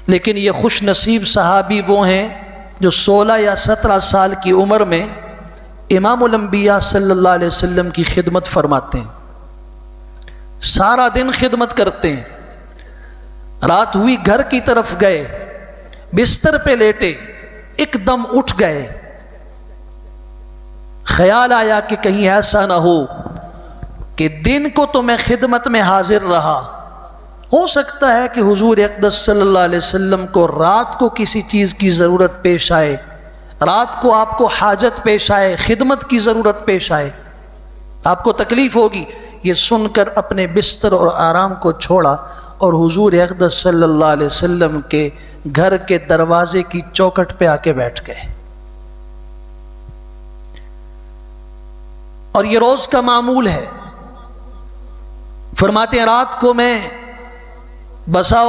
لیکن یہ خوش نصیب صحابی وہ ہیں جو 16 یا 17 سال کی عمر میں امام الانبیاء صلی اللہ علیہ وسلم کی خدمت فرماتے ہیں، سارا دن خدمت کرتے ہیں، رات ہوئی گھر کی طرف گئے، بستر پہ لیٹے، ایک دم اٹھ گئے، خیال آیا کہ کہیں ایسا نہ ہو کہ دن کو تو میں خدمت میں حاضر رہا، ہو سکتا ہے کہ حضور اقدس صلی اللہ علیہ وسلم کو رات کو کسی چیز کی ضرورت پیش آئے، رات کو آپ کو حاجت پیش آئے، خدمت کی ضرورت پیش آئے، آپ کو تکلیف ہوگی۔ یہ سن کر اپنے بستر اور آرام کو چھوڑا اور حضور اقدس صلی اللہ علیہ وسلم کے گھر کے دروازے کی چوکھٹ پہ آ کے بیٹھ گئے۔ اور یہ روز کا معمول ہے۔ فرماتے ہیں رات کو میں بسا